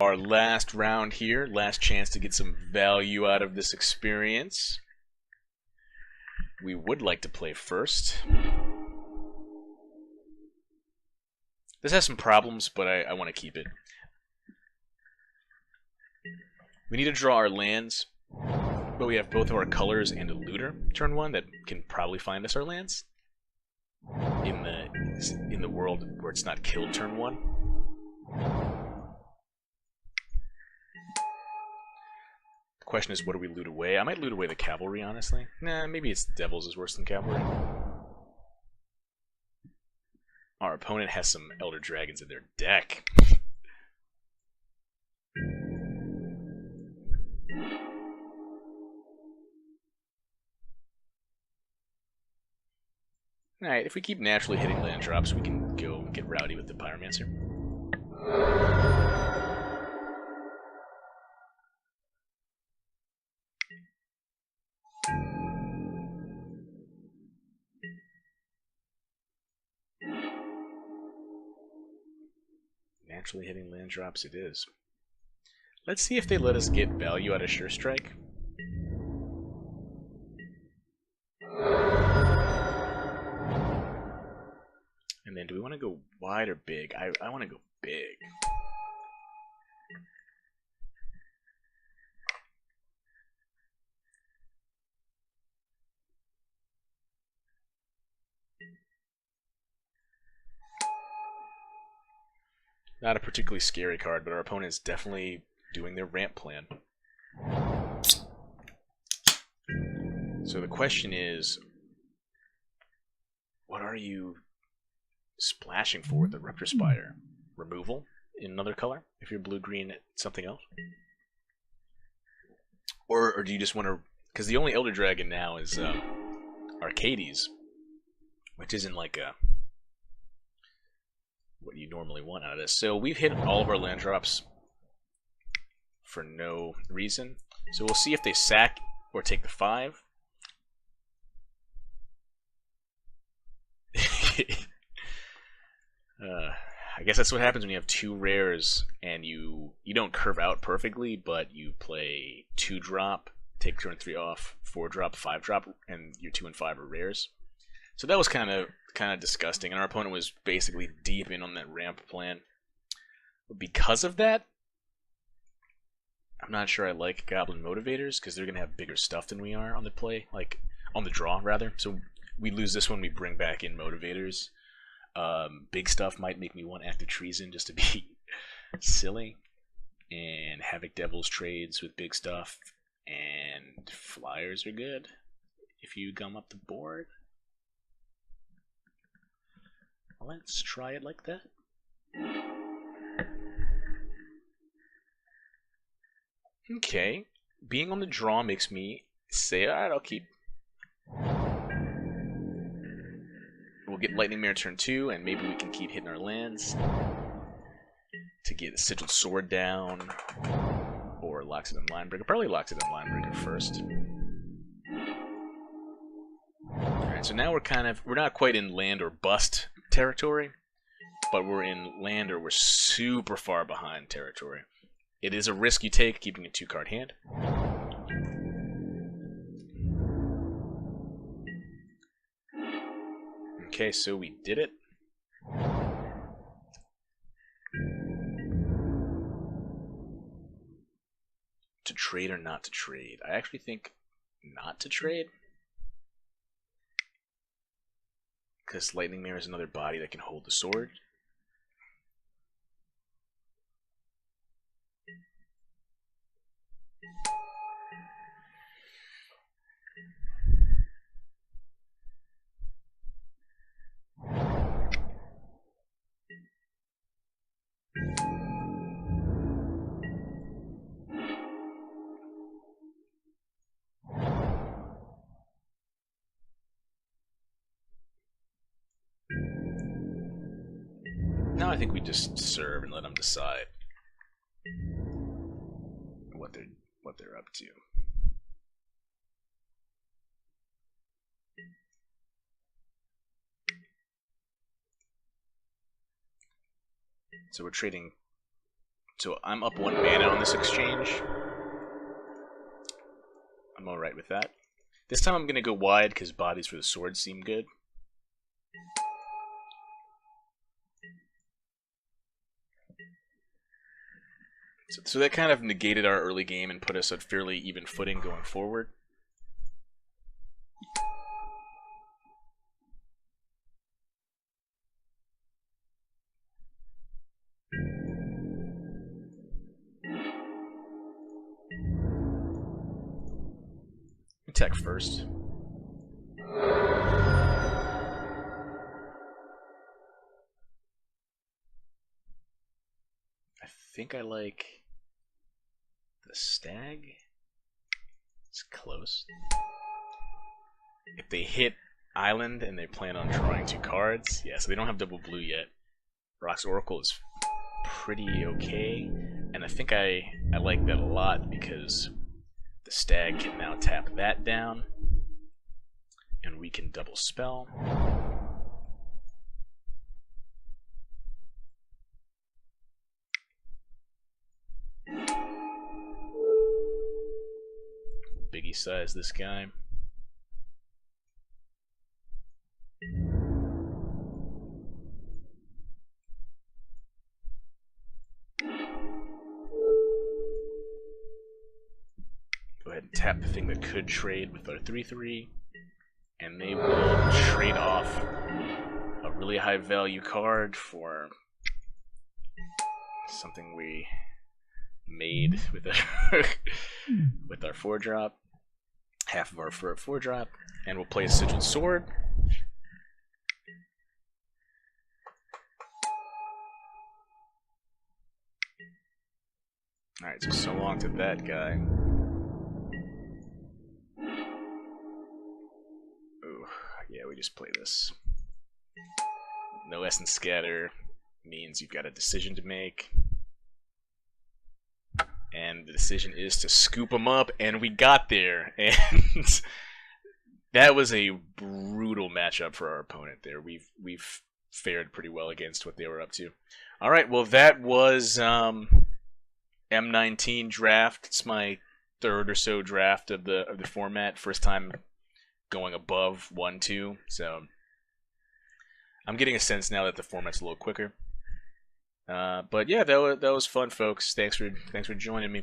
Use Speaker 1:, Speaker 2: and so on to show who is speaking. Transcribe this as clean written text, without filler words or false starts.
Speaker 1: Our last round here, last chance to get some value out of this experience. We would like to play first. This has some problems, but I want to keep it. We need to draw our lands, but we have both of our colors and a looter turn 1 that can probably find us our lands in the world where it's not killed turn 1. The question is, what do we loot away? I might loot away the cavalry, honestly. Nah, maybe it's devils is worse than cavalry. Our opponent has some elder dragons in their deck. Alright, if we keep naturally hitting land drops, we can go get rowdy with the Pyromancer. Naturally hitting land drops it is. Let's see if they let us get value out of Sure Strike. And then do we want to go wide or big? I want to go big. Not a particularly scary card, but our opponent is definitely doing their ramp plan. So the question is, what are you splashing for with the Rupture Spire? Removal in another color? If you're blue-green, something else? Or do you just want to... Because the only Elder Dragon now is Arcades, which isn't like a... what you normally want out of this. So we've hit all of our land drops for no reason. So we'll see if they sack or take the 5. I guess that's what happens when you have 2 rares and you don't curve out perfectly, but you play 2-drop, take turn 3 off, 4-drop, 5-drop, and your 2 and 5 are rares. So that was kind of disgusting, and our opponent was basically deep in on that ramp plan. But because of that, I'm not sure I like Goblin Motivators, because they're going to have bigger stuff than we are on the play, like on the draw, rather. So we lose this one, we bring back in Motivators. Big stuff might make me want Active Treason just to be silly. And Havoc Devils trades with big stuff. And Flyers are good if you gum up the board. Let's try it like that. Okay. Being on the draw makes me say, alright, I'll keep. We'll get Lightning Mirror turn 2, and maybe we can keep hitting our lands to get a Sigiled Sword down, or Loxodon Linebreaker. Probably Loxodon Linebreaker first. Alright, so now we're not quite in land or bust territory, but we're in land or we're super far behind territory. It is a risk you take keeping a 2-card hand. Okay, so we did it. To trade or not to trade? I actually think not to trade. Because Lightning Mirror is another body that can hold the sword. Now I think we just serve and let them decide what they're up to. So we're trading So I'm up 1 mana on this exchange. I'm alright with that. This time I'm going to go wide because bodies for the swords seem good. So that kind of negated our early game and put us at fairly even footing going forward. Attack first. I think I like the stag. It's close. If they hit island and they plan on drawing 2 cards, yeah, so they don't have double blue yet. Rock's Oracle is pretty okay, and I think I like that a lot because the stag can now tap that down, and we can double spell. Biggie size this guy. Go ahead and tap the thing that could trade with our 3/3, and they will trade off a really high value card for something we made with our with our 4-drop, half of our 4-drop, and we'll play a Sigiled Sword. Alright, so long to that guy. Ooh, yeah, we just play this. No Essence Scatter means you've got a decision to make. And the decision is to scoop them up, and we got there. And that was a brutal matchup for our opponent there. We've fared pretty well against what they were up to. All right, well that was M19 draft. It's my 3rd or so draft of the format. First time going above 1-2, so I'm getting a sense now that the format's a little quicker. But yeah, that was fun, folks. Thanks for joining me.